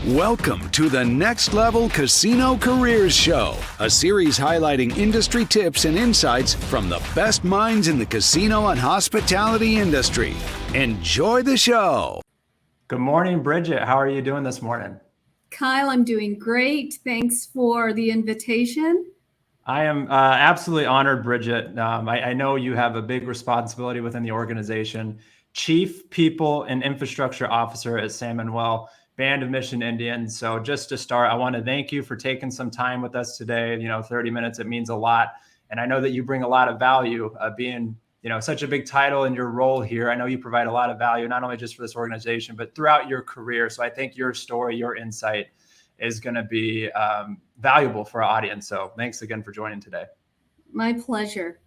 Welcome to the Next Level Casino Careers Show, a series highlighting industry tips and insights from the best minds in the casino and hospitality industry. Enjoy the show. Good morning, Brigitte. How are you doing this morning? Kyle, I'm doing great. Thanks for the invitation. I am absolutely honored, Brigitte. I know you have a big responsibility within the organization. Chief People and Infrastructure Officer at San Manuel Band of Mission Indians. So just to start, I want to thank you for taking some time with us today. 30 minutes, it means a lot. And I know that you bring a lot of value being, such a big title in your role here. I know you provide a lot of value, not only just for this organization, but throughout your career. So I think your story, your insight is going to be valuable for our audience. So thanks again for joining today. My pleasure.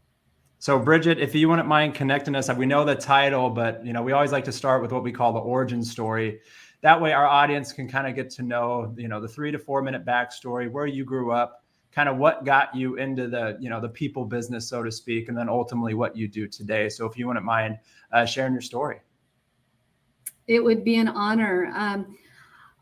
So Brigitte, if you wouldn't mind connecting us, we know the title, but we always like to start with what we call the origin story. That way our audience can kind of get to know, the 3 to 4 minute backstory, where you grew up, kind of what got you into the, the people business, so to speak, and then ultimately what you do today. So if you wouldn't mind sharing your story. It would be an honor.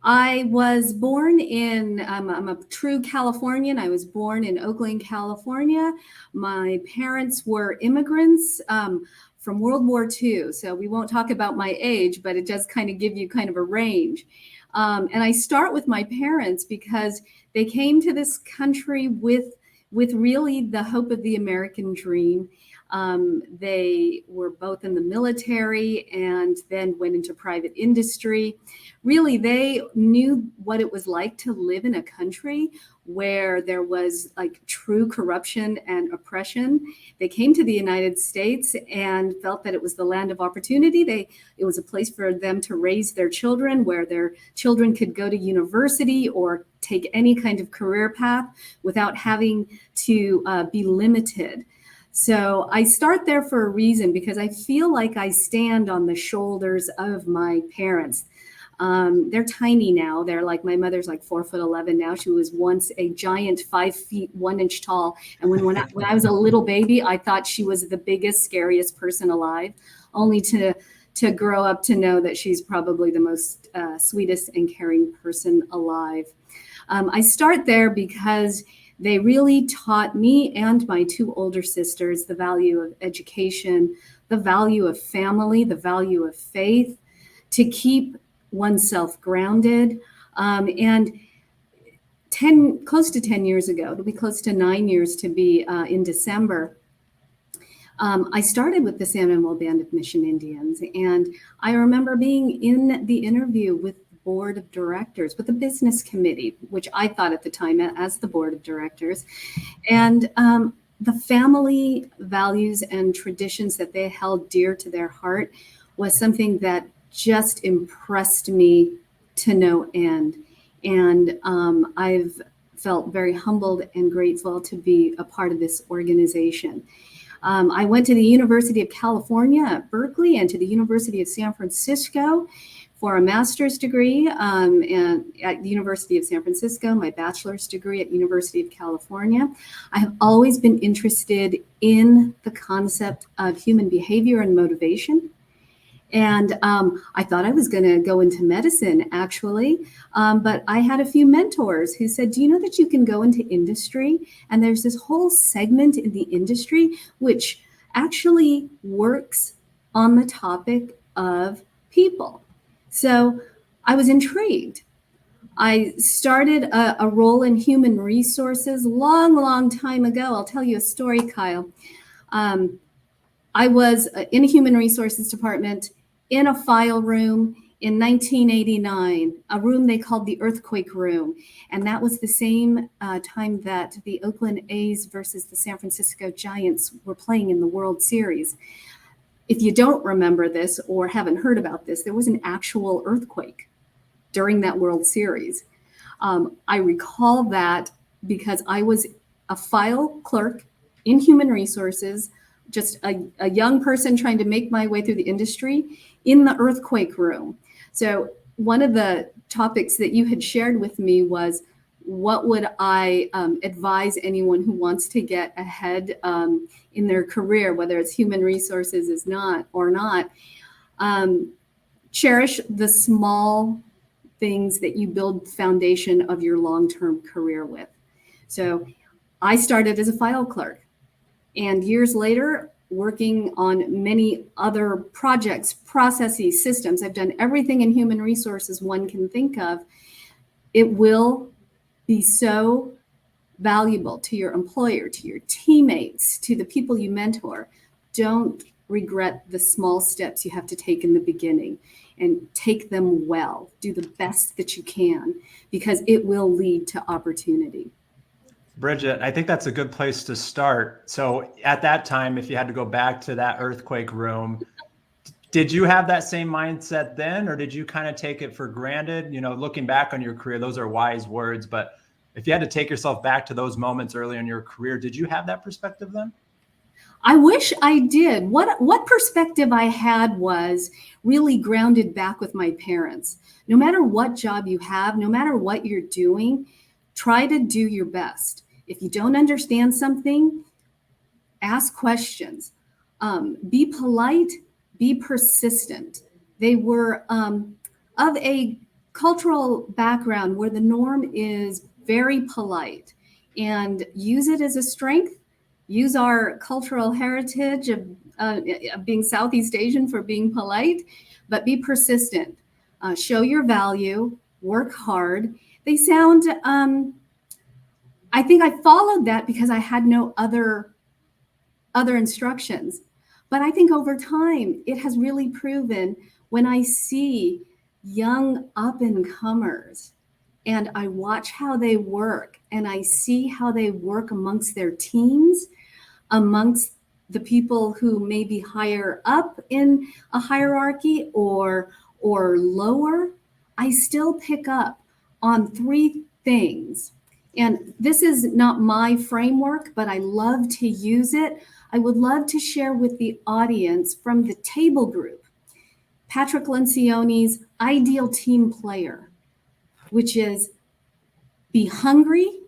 I was born in, I'm a true Californian. I was born in Oakland, California. My parents were immigrants from World War II. So we won't talk about my age, but it does kind of give you kind of a range. And I start with my parents because they came to this country with really the hope of the American dream. They were both in the military and then went into private industry. Really, they knew what it was like to live in a country where there was like true corruption and oppression. They came to the United States and felt that it was the land of opportunity. It was a place for them to raise their children, where their children could go to university or take any kind of career path without having to be limited. So I start there for a reason, because I feel like I stand on the shoulders of my parents. They're tiny now. They're like, my mother's like 4'11" now. She was once a giant 5 feet 1 inch tall. And when I was a little baby, I thought she was the biggest, scariest person alive, only to grow up to know that she's probably the most sweetest and caring person alive. I start there because they really taught me and my 2 older sisters the value of education, the value of family, the value of faith, to keep oneself grounded. And close to 10 years ago, it'll be close to 9 years to be in December, I started with the San Manuel Band of Mission Indians. And I remember being in the interview with board of directors, with the business committee, which I thought at the time as the board of directors. And the family values and traditions that they held dear to their heart was something that just impressed me to no end. And I've felt very humbled and grateful to be a part of this organization. I went to the University of California at Berkeley and to the University of San Francisco for a master's degree, and at the University of San Francisco, my bachelor's degree at University of California. I have always been interested in the concept of human behavior and motivation. And I thought I was going to go into medicine, actually. But I had a few mentors who said, do you know that you can go into industry? And there's this whole segment in the industry which actually works on the topic of people. So I was intrigued. I started a role in human resources long time ago. I'll tell you a story, Kyle. I was in a human resources department in a file room in 1989, a room they called the earthquake room. And that was the same time that the Oakland A's versus the San Francisco Giants were playing in the World Series. If you don't remember this or haven't heard about this, there was an actual earthquake during that World Series. I recall that because I was a file clerk in human resources, just a young person trying to make my way through the industry in the earthquake room. So one of the topics that you had shared with me was, what would I advise anyone who wants to get ahead in their career, whether it's human resources is not or not? Cherish the small things that you build foundation of your long-term career with. So I started as a file clerk, and years later, working on many other projects, processes, systems. I've done everything in human resources one can think of. It will be so valuable to your employer, to your teammates, to the people you mentor. Don't regret the small steps you have to take in the beginning, and take them well. Do the best that you can, because it will lead to opportunity. Brigitte, I think that's a good place to start. So at that time, if you had to go back to that earthquake room, did you have that same mindset then, or did you kind of take it for granted? You know, looking back on your career, those are wise words, but if you had to take yourself back to those moments early in your career, did you have that perspective then? I wish I did. What perspective I had was really grounded back with my parents. No matter what job you have, no matter what you're doing, try to do your best. If you don't understand something, ask questions. Be polite, be persistent. They were of a cultural background where the norm is very polite, and use it as a strength. Use our cultural heritage of being Southeast Asian for being polite, but be persistent. Show your value, work hard. They sound, I think I followed that because I had no other instructions. But I think over time, it has really proven, when I see young up-and-comers and I watch how they work and I see how they work amongst their teams, amongst the people who may be higher up in a hierarchy or lower, I still pick up on three things. And this is not my framework, but I love to use it. I would love to share with the audience from the table group, Patrick Lencioni's ideal team player, which is be hungry,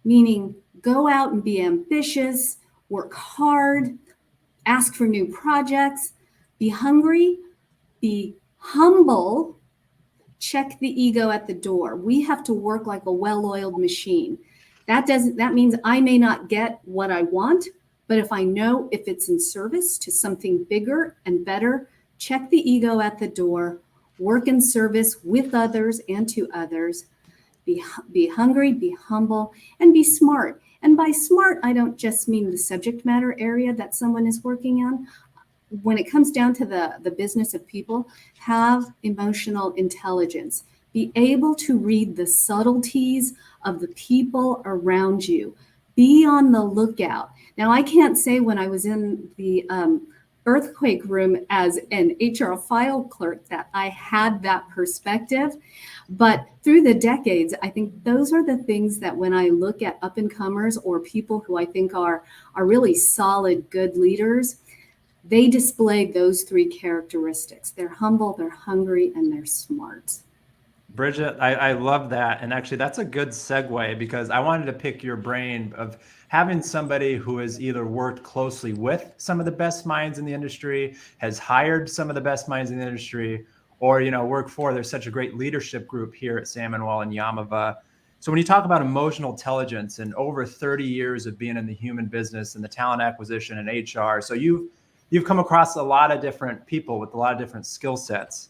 meaning go out and be ambitious, work hard, ask for new projects, be hungry, be humble, check the ego at the door. We have to work like a well-oiled machine. That means I may not get what I want, but if I know if it's in service to something bigger and better, check the ego at the door, work in service with others and to others, be hungry, be humble, and be smart. And by smart, I don't just mean the subject matter area that someone is working on. When it comes down to the business of people, have emotional intelligence. Be able to read the subtleties of the people around you. Be on the lookout. Now, I can't say when I was in the earthquake room as an HR file clerk that I had that perspective, but through the decades, I think those are the things that when I look at up-and-comers or people who I think are really solid, good leaders, they display those three characteristics. They're humble, they're hungry, and they're smart. Brigitte, I love that. And actually, that's a good segue, because I wanted to pick your brain of having somebody who has either worked closely with some of the best minds in the industry, has hired some of the best minds in the industry, or, work for, there's such a great leadership group here at Salmonwell and Yamava. So when you talk about emotional intelligence and over 30 years of being in the human business and the talent acquisition and HR, so you've come across a lot of different people with a lot of different skill sets.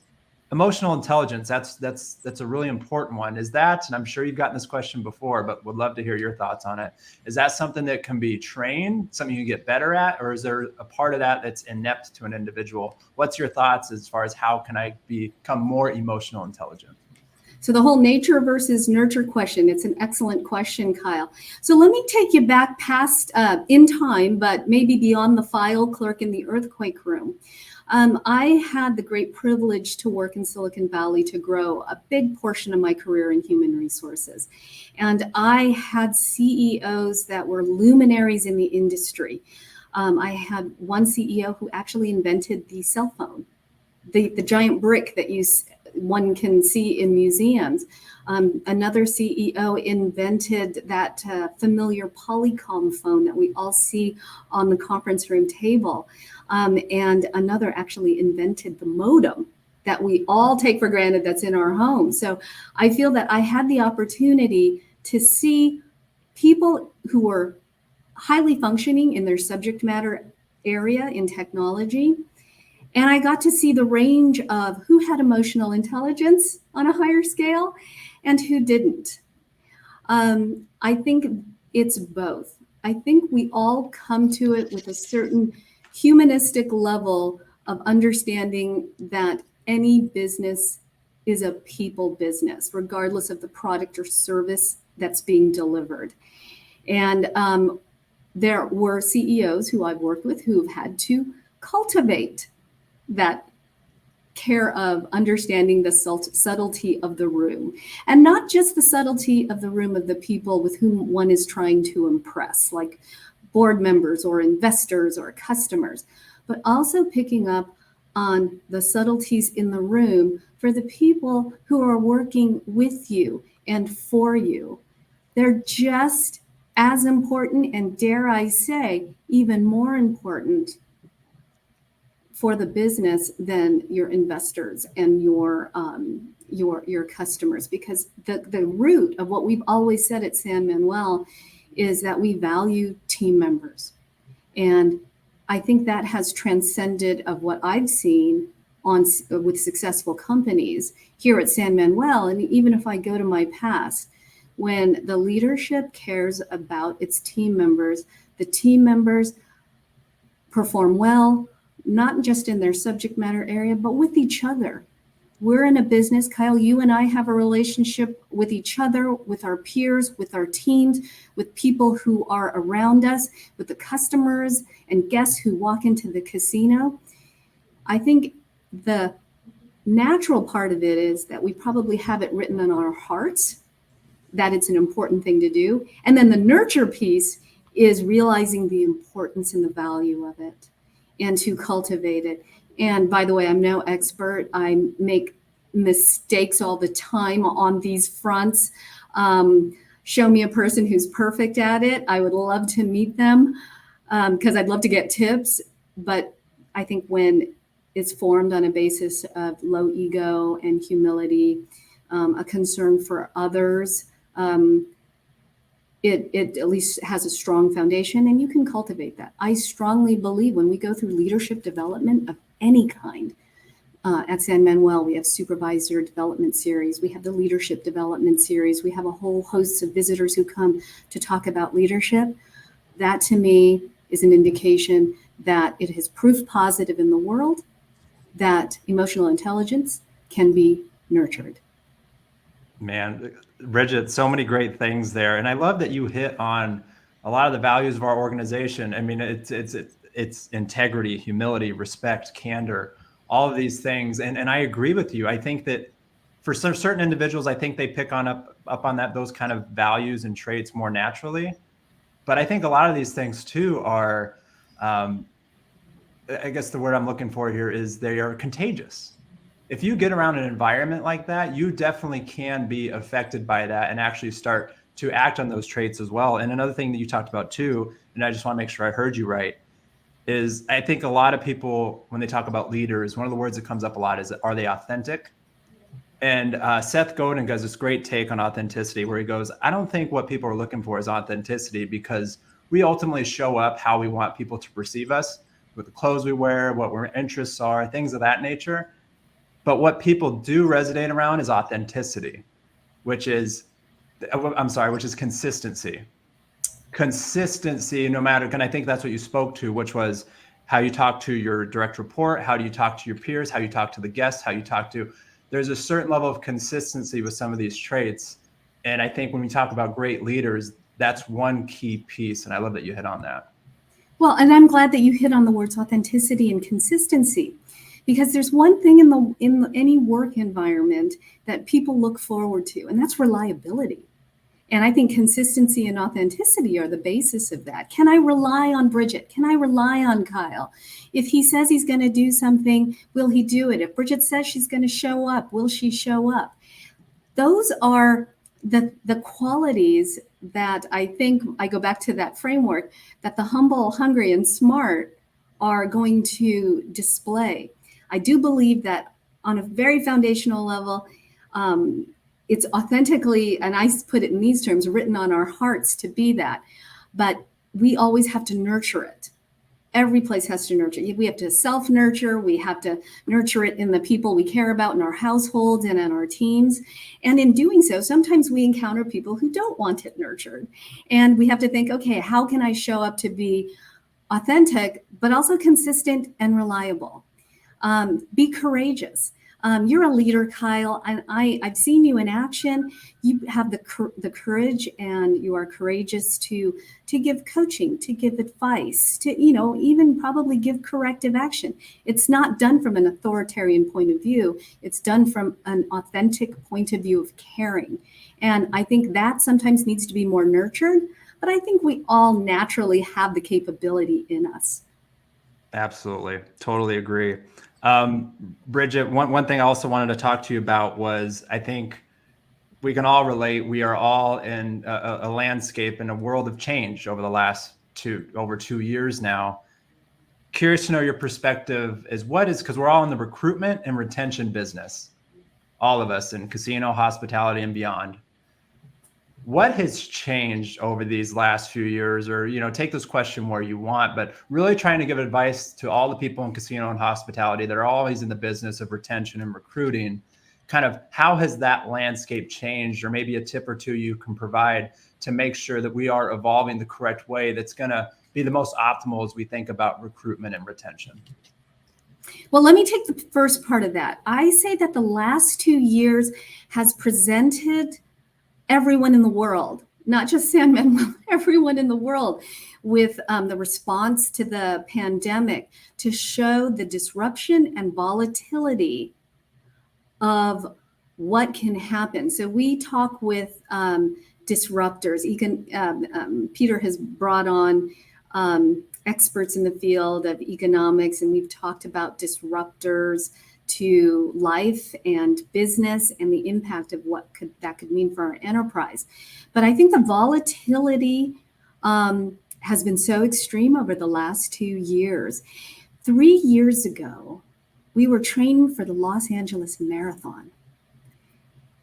Emotional intelligence, that's a really important one. Is that, and I'm sure you've gotten this question before, but would love to hear your thoughts on it. Is that something that can be trained, something you get better at, or is there a part of that that's inept to an individual? What's your thoughts as far as how can I become more emotional intelligent? So the whole nature versus nurture question, it's an excellent question, Kyle. So let me take you back past in time, but maybe beyond the file clerk in the earthquake room. I had the great privilege to work in Silicon Valley to grow a big portion of my career in human resources. And I had CEOs that were luminaries in the industry. I had one CEO who actually invented the cell phone, the giant brick that one can see in museums. Another CEO invented that familiar Polycom phone that we all see on the conference room table. And another actually invented the modem that we all take for granted that's in our home. So I feel that I had the opportunity to see people who were highly functioning in their subject matter area in technology. And I got to see the range of who had emotional intelligence on a higher scale and who didn't. I think it's both. I think we all come to it with a certain humanistic level of understanding that any business is a people business, regardless of the product or service that's being delivered. And there were CEOs who I've worked with who've had to cultivate that care of understanding the subtlety of the room, and not just the subtlety of the room of the people with whom one is trying to impress, like board members or investors or customers, but also picking up on the subtleties in the room for the people who are working with you and for you. They're just as important, and dare I say, even more important for the business than your investors and your customers, because the root of what we've always said at San Manuel is that we value team members. And I think that has transcended of what I've seen with successful companies here at San Manuel. And even if I go to my past, when the leadership cares about its team members, the team members perform well, not just in their subject matter area, but with each other. We're in a business, Kyle, you and I have a relationship with each other, with our peers, with our teams, with people who are around us, with the customers and guests who walk into the casino. I think the natural part of it is that we probably have it written on our hearts that it's an important thing to do. And then the nurture piece is realizing the importance and the value of it and to cultivate it. And by the way, I'm no expert. I make mistakes all the time on these fronts. Show me a person who's perfect at it. I would love to meet them because I'd love to get tips. But I think when it's formed on a basis of low ego and humility, a concern for others, it at least has a strong foundation, and you can cultivate that. I strongly believe when we go through leadership development of any kind, at San Manuel, we have supervisor development series, we have the leadership development series, we have a whole host of visitors who come to talk about leadership. That to me is an indication that it has proof positive in the world that emotional intelligence can be nurtured. Man, Brigitte, so many great things there. And I love that you hit on a lot of the values of our organization. I mean, it's integrity, humility, respect, candor, all of these things. And I agree with you. I think that for certain individuals, I think they pick up on those kind of values and traits more naturally. But I think a lot of these things too are, I guess the word I'm looking for here is they are contagious. If you get around an environment like that, you definitely can be affected by that and actually start to act on those traits as well. And another thing that you talked about too, and I just want to make sure I heard you right, is I think a lot of people, when they talk about leaders, one of the words that comes up a lot is, are they authentic? And Seth Godin has this great take on authenticity where he goes, I don't think what people are looking for is authenticity, because we ultimately show up how we want people to perceive us, with the clothes we wear, what our interests are, things of that nature. But what people do resonate around is authenticity, which is consistency. Consistency, no matter, and I think that's what you spoke to, which was how you talk to your direct report, how do you talk to your peers, how you talk to the guests, there's a certain level of consistency with some of these traits. And I think when we talk about great leaders, that's one key piece. And I love that you hit on that. Well, and I'm glad that you hit on the words authenticity and consistency. Because there's one thing in any work environment that people look forward to, and that's reliability. And I think consistency and authenticity are the basis of that. Can I rely on Brigitte? Can I rely on Kyle? If he says he's going to do something, will he do it? If Brigitte says she's going to show up, will she show up? Those are the qualities that I think, I go back to that framework, that the humble, hungry, and smart are going to display. I do believe that on a very foundational level, it's authentically, and I put it in these terms, written on our hearts to be that. But we always have to nurture it. Every place has to nurture. We have to self-nurture. We have to nurture it in the people we care about in our households and in our teams. And in doing so, sometimes we encounter people who don't want it nurtured. And we have to think, okay, how can I show up to be authentic, but also consistent and reliable? Be courageous. You're a leader, Kyle, and I've seen you in action. You have the courage, and you are courageous to give coaching, to give advice, to even probably give corrective action. It's not done from an authoritarian point of view. It's done from an authentic point of view of caring. And I think that sometimes needs to be more nurtured, but I think we all naturally have the capability in us. Absolutely. Totally agree. Brigitte, one thing I also wanted to talk to you about was, I think we can all relate. We are all in a landscape in a world of change over the last over 2 years now. Curious to know your perspective because we're all in the recruitment and retention business, all of us in casino, hospitality, and beyond. What has changed over these last few years? Or, take this question where you want, but really trying to give advice to all the people in casino and hospitality that are always in the business of retention and recruiting. Kind of how has that landscape changed, or maybe a tip or two you can provide to make sure that we are evolving the correct way that's going to be the most optimal as we think about recruitment and retention? Well, let me take the first part of that. I say that the last 2 years has presented everyone in the world, not just San Manuel, everyone in the world, with the response to the pandemic to show the disruption and volatility of what can happen. So we talk with disruptors. Peter has brought on experts in the field of economics, and we've talked about disruptors to life and business and the impact of what that could mean for our enterprise. But I think the volatility has been so extreme over the last 2 years. 3 years ago, we were training for the Los Angeles Marathon.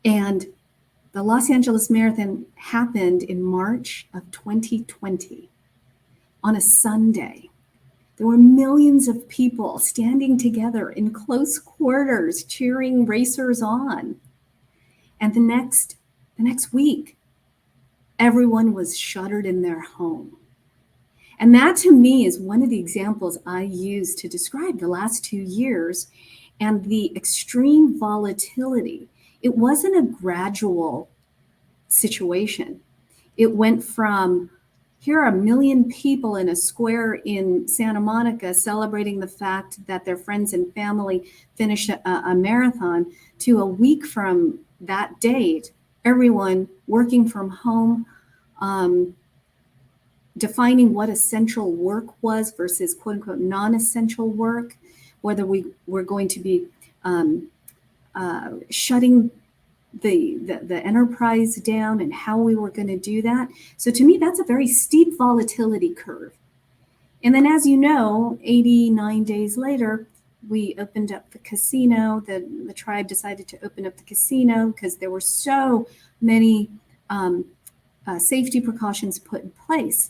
And the Los Angeles Marathon happened in March of 2020 on a Sunday. There were millions of people standing together in close quarters, cheering racers on. And the next week, everyone was shuttered in their home. And that, to me, is one of the examples I use to describe the last 2 years and the extreme volatility. It wasn't a gradual situation. It went from, here are 1 million people in a square in Santa Monica celebrating the fact that their friends and family finished a marathon, to a week from that date, everyone working from home, defining what essential work was versus quote unquote non-essential work, whether we were going to be shutting the enterprise down and how we were going to do that. So to me, that's a very steep volatility curve. And then, as you know, 89 days later, we opened up the casino. The tribe decided to open up the casino because there were so many safety precautions put in place.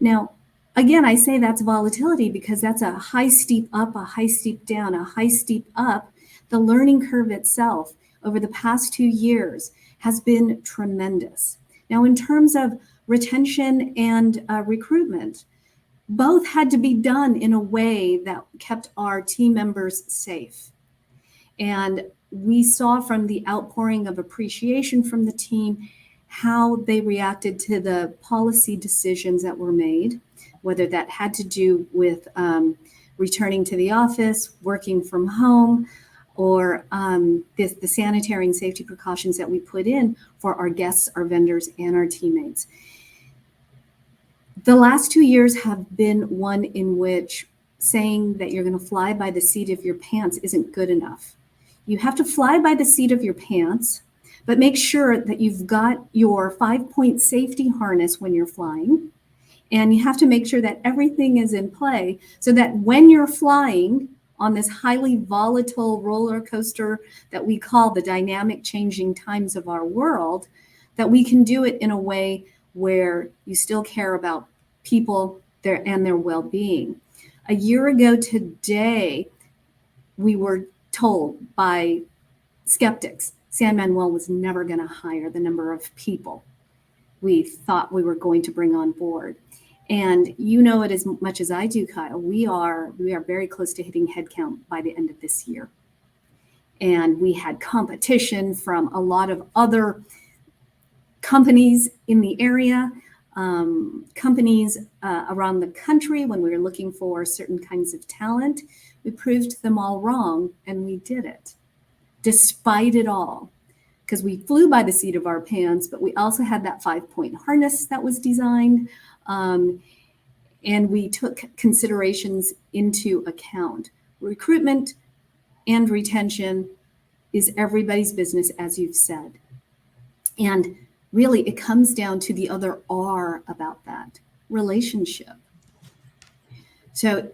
Now, again, I say that's volatility because that's a high steep up, a high steep down, a high steep up. The learning curve itself over the past 2 years has been tremendous. Now, in terms of retention and recruitment, both had to be done in a way that kept our team members safe. And we saw from the outpouring of appreciation from the team how they reacted to the policy decisions that were made, whether that had to do with returning to the office, working from home, or the sanitary and safety precautions that we put in for our guests, our vendors, and our teammates. The last 2 years have been one in which saying that you're going to fly by the seat of your pants isn't good enough. You have to fly by the seat of your pants, but make sure that you've got your 5-point safety harness when you're flying. And you have to make sure that everything is in play so that when you're flying on this highly volatile roller coaster that we call the dynamic changing times of our world, that we can do it in a way where you still care about people and their well-being. A year ago today, we were told by skeptics San Manuel was never going to hire the number of people we thought we were going to bring on board. And you know it as much as I do, Kyle. We are very close to hitting headcount by the end of this year. And we had competition from a lot of other companies in the area, companies around the country when we were looking for certain kinds of talent. We proved them all wrong, and we did it, despite it all. Because we flew by the seat of our pants, but we also had that 5-point harness that was designed. And we took considerations into account. Recruitment and retention is everybody's business, as you've said. And really, it comes down to the other R about that, relationship. So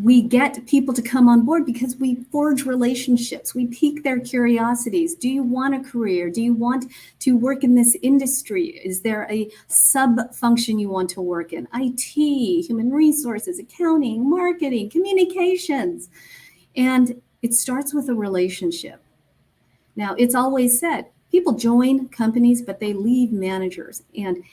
we get people to come on board because we forge relationships. We pique their curiosities. Do you want a career? Do you want to work in this industry? Is there a sub-function you want to work in? IT, human resources, accounting, marketing, communications. And it starts with a relationship. Now, it's always said, people join companies, but they leave managers. And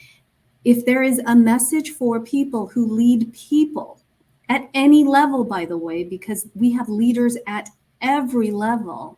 if there is a message for people who lead people, at any level, by the way, because we have leaders at every level,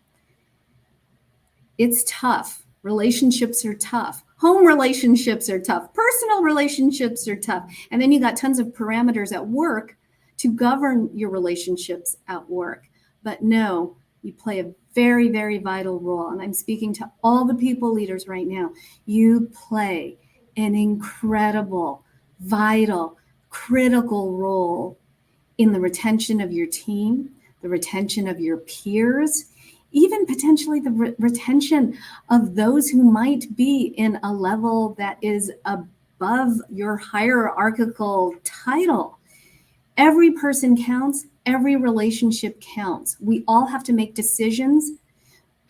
it's tough. Relationships are tough. Home relationships are tough. Personal relationships are tough. And then you got tons of parameters at work to govern your relationships at work. But no, you play a very, very vital role. And I'm speaking to all the people leaders right now. You play an incredible, vital, critical role in the retention of your team, the retention of your peers, even potentially the retention of those who might be in a level that is above your hierarchical title. Every person counts, every relationship counts. We all have to make decisions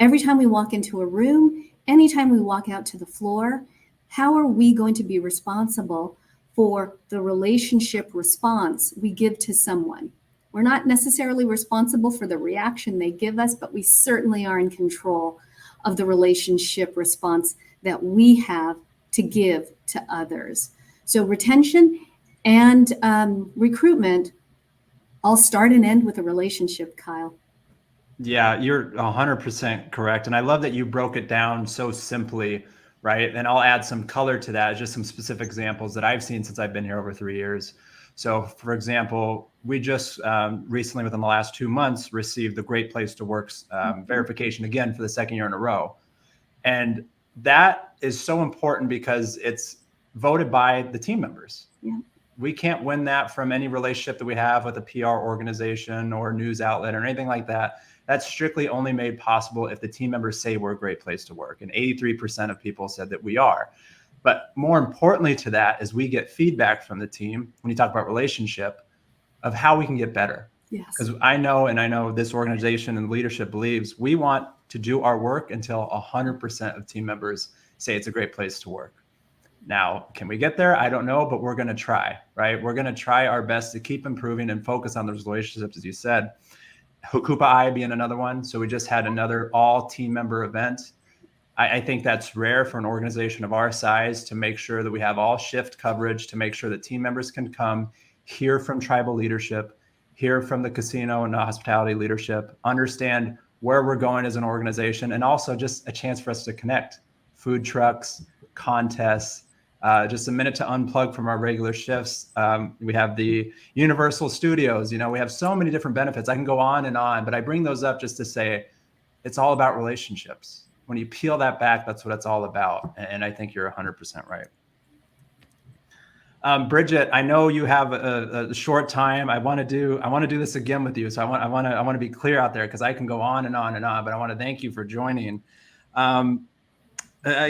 every time we walk into a room, anytime we walk out to the floor. How are we going to be responsible for the relationship response we give to someone? We're not necessarily responsible for the reaction they give us, but we certainly are in control of the relationship response that we have to give to others. So retention and recruitment all start and end with a relationship, Kyle. Yeah, you're 100% correct. And I love that you broke it down so simply, right? And I'll add some color to that, just some specific examples that I've seen since I've been here over 3 years. So for example, we just recently, within the last 2 months, received the Great Place to Work verification again for the second year in a row. And that is so important because it's voted by the team members. Yeah. We can't win that from any relationship that we have with a PR organization or news outlet or anything like that. That's strictly only made possible if the team members say we're a great place to work. And 83% of people said that we are. But more importantly to that is we get feedback from the team when you talk about relationship of how we can get better. Yes. Because I know this organization and leadership believes we want to do our work until 100% of team members say it's a great place to work. Now, can we get there? I don't know, but we're going to try, right? We're going to try our best to keep improving and focus on those relationships, as you said. Coupa I being another one. So we just had another all team member event. I think that's rare for an organization of our size to make sure that we have all shift coverage, to make sure that team members can come, hear from tribal leadership, hear from the casino and the hospitality leadership, understand where we're going as an organization, and also just a chance for us to connect. Food trucks, contests, just a minute to unplug from our regular shifts. We have the Universal Studios. We have so many different benefits. I can go on, but I bring those up just to say it's all about relationships. When you peel that back, that's what it's all about. And I think you're 100% right. Brigitte, I know you have a short time. I want to do this again with you. So I want to be clear out there because I can go on and on and on, but I want to thank you for joining.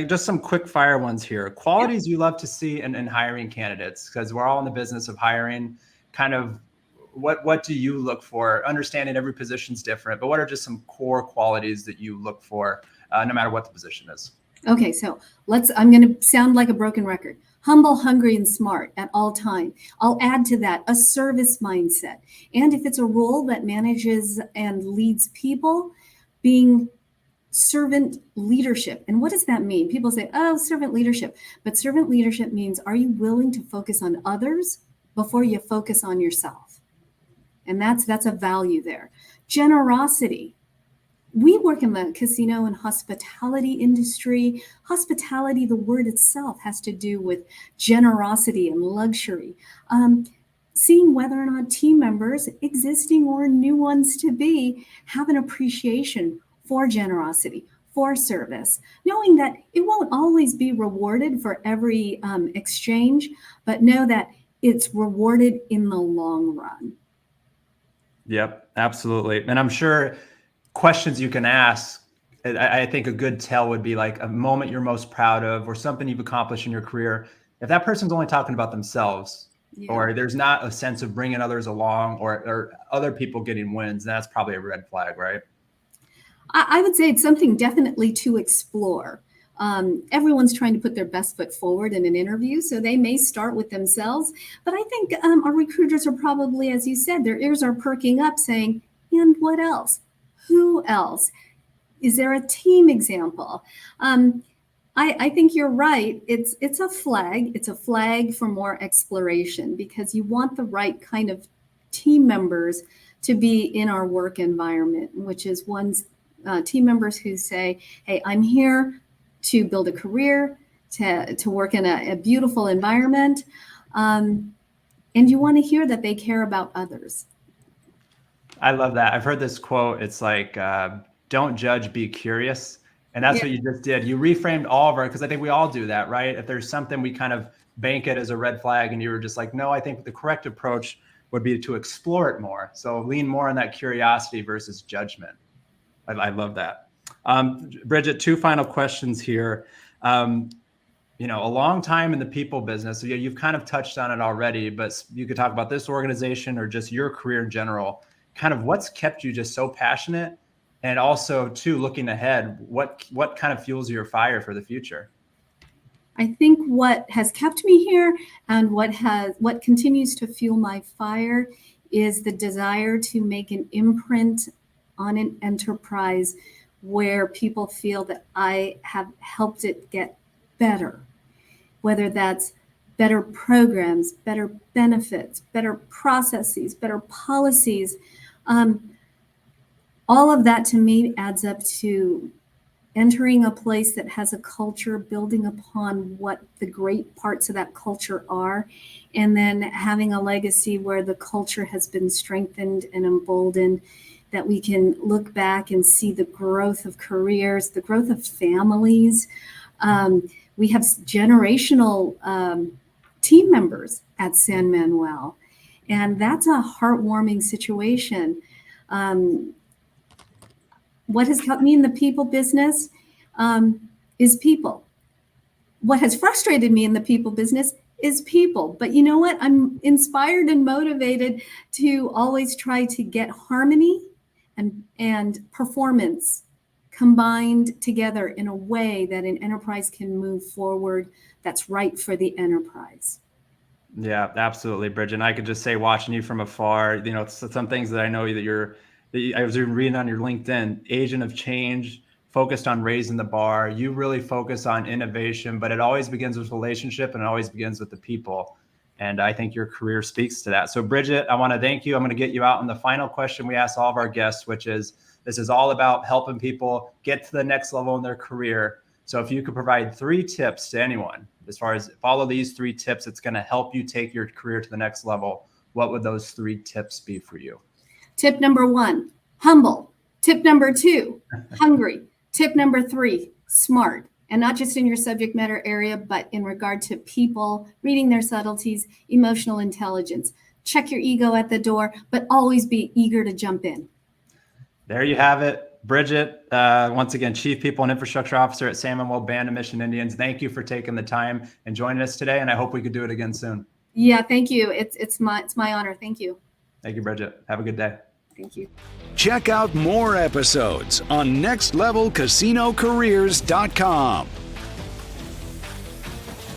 Just some quick fire ones here. Qualities you love to see in hiring candidates, because we're all in the business of hiring. Kind of what do you look for? Understanding every position's different, but what are just some core qualities that you look for, no matter what the position is? Okay, so I'm going to sound like a broken record. Humble, hungry, and smart at all time. I'll add to that a service mindset. And if it's a role that manages and leads people, being servant leadership. And what does that mean? People say, oh, servant leadership. But servant leadership means, are you willing to focus on others before you focus on yourself? And that's a value there. Generosity. We work in the casino and hospitality industry. Hospitality, the word itself, has to do with generosity and luxury. Seeing whether or not team members, existing or new ones to be, have an appreciation for generosity, for service, knowing that it won't always be rewarded for every exchange, but know that it's rewarded in the long run. Yep, absolutely. And I'm sure questions you can ask, I think a good tell would be like a moment you're most proud of or something you've accomplished in your career. If that person's only talking about themselves, or there's not a sense of bringing others along or other people getting wins, that's probably a red flag, right? I would say it's something definitely to explore. Everyone's trying to put their best foot forward in an interview, so they may start with themselves. But I think our recruiters are probably, as you said, their ears are perking up saying, and what else? Who else? Is there a team example? I think you're right. It's a flag. It's a flag for more exploration because you want the right kind of team members to be in our work environment, which is team members who say, hey, I'm here to build a career, to work in a beautiful environment. And you want to hear that they care about others. I love that. I've heard this quote. It's like, don't judge, be curious. And that's what you just did. You reframed all of our, because I think we all do that, right? If there's something we kind of bank it as a red flag and you were just like, no, I think the correct approach would be to explore it more. So lean more on that curiosity versus judgment. I love that. Brigitte, two final questions here. A long time in the people business. So you've kind of touched on it already, but you could talk about this organization or just your career in general. Kind of what's kept you just so passionate, and also too, looking ahead, what kind of fuels your fire for the future? I think what has kept me here and what continues to fuel my fire is the desire to make an imprint on an enterprise where people feel that I have helped it get better, whether that's better programs, better benefits, better processes, better policies. All of that to me adds up to entering a place that has a culture, building upon what the great parts of that culture are, and then having a legacy where the culture has been strengthened and emboldened, that we can look back and see the growth of careers, the growth of families. We have generational team members at San Manuel, and that's a heartwarming situation. What has kept me in the people business is people. What has frustrated me in the people business is people. But you know what? I'm inspired and motivated to always try to get harmony and performance combined together in a way that an enterprise can move forward that's right for the enterprise. Yeah, absolutely, Bridget. And I could just say, watching you from afar, some things that I know that I was even reading on your LinkedIn, agent of change, focused on raising the bar. You really focus on innovation, but it always begins with relationship and it always begins with the people. And I think your career speaks to that. So Bridget, I want to thank you. I'm going to get you out on the final question we ask all of our guests, which is, this is all about helping people get to the next level in their career. So if you could provide 3 tips to anyone, as far as follow these 3 tips, it's going to help you take your career to the next level. What would those 3 tips be for you? Tip number 1, humble. Tip number 2, hungry. Tip number 3, smart. And not just in your subject matter area, but in regard to people, reading their subtleties, emotional intelligence. Check your ego at the door, but always be eager to jump in. There you have it. Brigitte, once again, Chief People and Infrastructure Officer at San Manuel Band of Mission Indians. Thank you for taking the time and joining us today, and I hope we could do it again soon. Yeah, thank you. It's my honor. Thank you. Thank you, Bridget. Have a good day. Thank you. Check out more episodes on nextlevelcasinocareers.com.